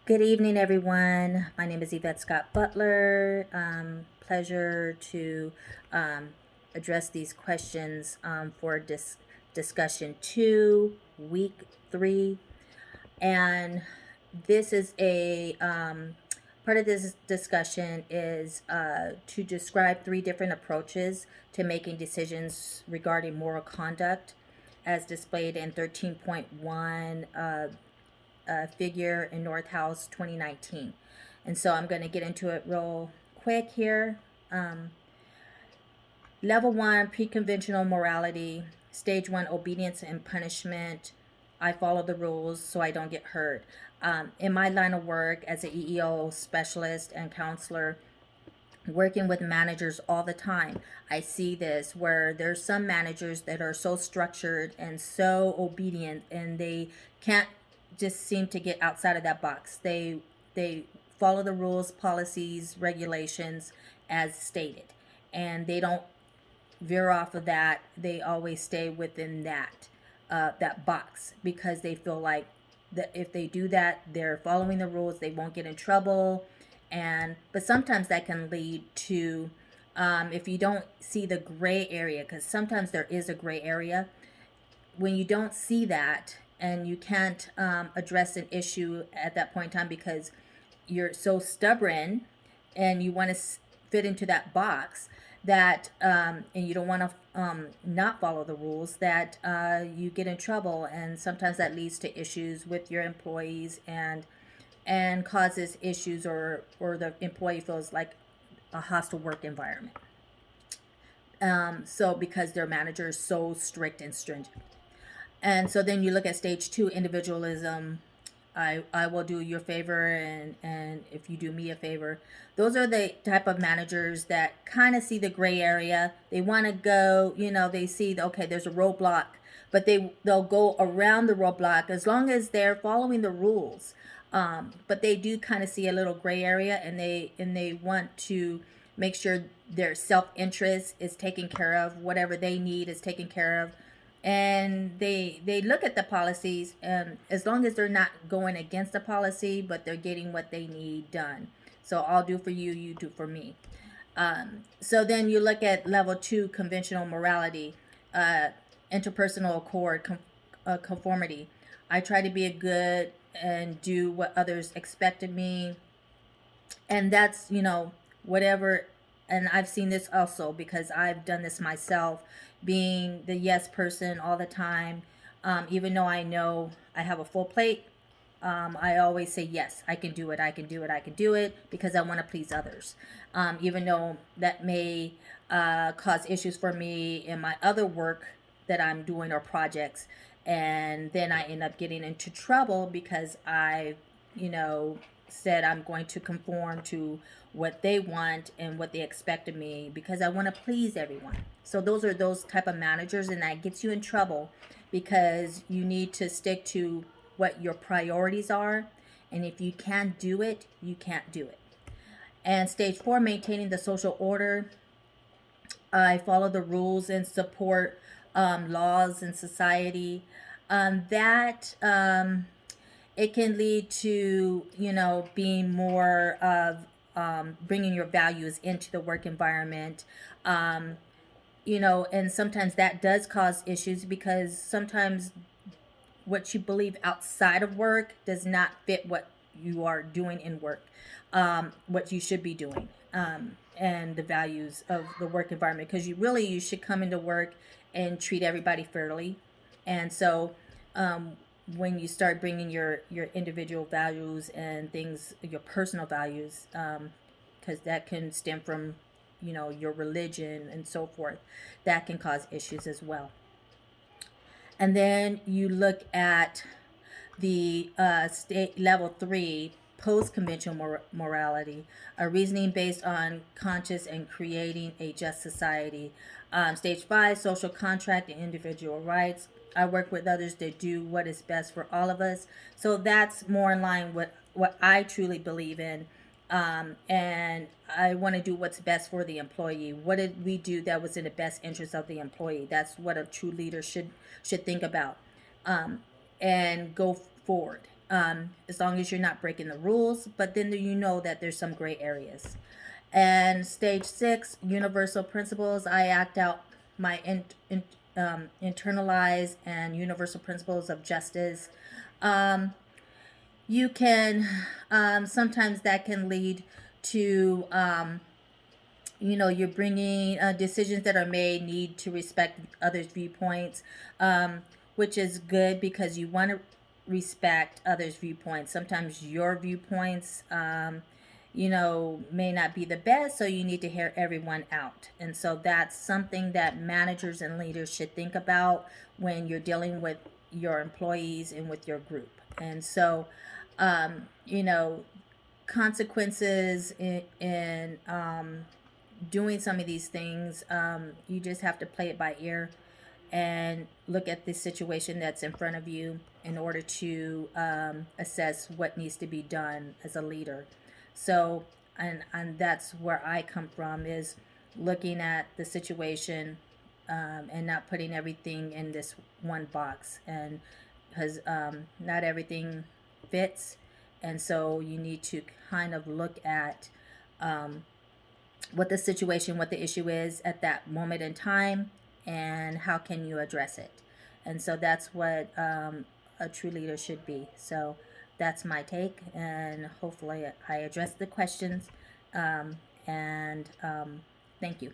Good evening, everyone. My name is Yvette Scott Butler. Pleasure to um, address these questions for discussion 2, week 3. And this is a part of this discussion is to describe 3 different approaches to making decisions regarding moral conduct as displayed in 13.1 figure in North House 2019. And so I'm going to get into it real quick here. Level 1, pre-conventional morality. Stage 1, obedience and punishment. I follow the rules so I don't get hurt. In my line of work as an EEO specialist and counselor, working with managers all the time, I see this where there's some managers that are so structured and so obedient, and they can't just seem to get outside of that box. They follow the rules, policies, regulations as stated, and they don't veer off of that. They always stay within that box because they feel like that if they do that, they're following the rules. They won't get in trouble, but sometimes that can lead to if you don't see the gray area, because sometimes there is a gray area. When you don't see that and you can't address an issue at that point in time because you're so stubborn and you want to fit into that box, that and you don't want to not follow the rules, that you get in trouble, and sometimes that leads to issues with your employees and causes issues, or the employee feels like a hostile work environment. So because their manager is so strict and stringent. And so then you look at stage 2, individualism. I will do your favor, and if you do me a favor. Those are the type of managers that kind of see the gray area. They want to go, they see, okay, there's a roadblock, but they'll go around the roadblock as long as they're following the rules. But they do kind of see a little gray area, and they want to make sure their self-interest is taken care of, whatever they need is taken care of, and they look at the policies, as long as they're not going against the policy, but they're getting what they need done. So I'll do for you, you do for me. So then you look at level 2, conventional morality, interpersonal accord, conformity. I try to be a good and do what others expect of me, and that's whatever. And I've seen this also because I've done this myself, being the yes person all the time. Even though I know I have a full plate, I always say yes, I can do it, I can do it, I can do it, because I want to please others. Even though that may cause issues for me in my other work that I'm doing, or projects, and then I end up getting into trouble because I said I'm going to conform to what they want and what they expect of me, because I want to please everyone. So those are those type of managers, and that gets you in trouble because you need to stick to what your priorities are, and if you can't do it, you can't do it. And stage 4, maintaining the social order. I follow the rules and support laws in society. That it can lead to being more of bringing your values into the work environment. And sometimes that does cause issues, because sometimes what you believe outside of work does not fit what you are doing in work, what you should be doing, and the values of the work environment, because you should come into work and treat everybody fairly. And so when you start bringing your individual values and things, your personal values, because that can stem from your religion and so forth, that can cause issues as well. And then you look at the state level 3, post-conventional morality, a reasoning based on conscience and creating a just society. Stage 5, social contract and individual rights. I work with others to do what is best for all of us. So that's more in line with what I truly believe in. And I want to do what's best for the employee. What did we do that was in the best interest of the employee? That's what a true leader should think about, and go forward. as long as you're not breaking the rules, but then you know that there's some gray areas. And stage 6, universal principles. I act out my internalized and universal principles of justice. Um, you can, sometimes that can lead to, you're bringing decisions that are made need to respect others' viewpoints, um, which is good because you want to respect others' viewpoints. Sometimes your viewpoints, may not be the best, so you need to hear everyone out. And so that's something that managers and leaders should think about when you're dealing with your employees and with your group. And so, um, you know, consequences in doing some of these things, you just have to play it by ear and look at the situation that's in front of you in order to assess what needs to be done as a leader. So, and that's where I come from, is looking at the situation, and not putting everything in this one box. And because not everything fits, and so you need to kind of look at um, what the situation, what the issue is at that moment in time, and how can you address it. And so that's what a true leader should be. So that's my take, and hopefully I addressed the questions. And thank you.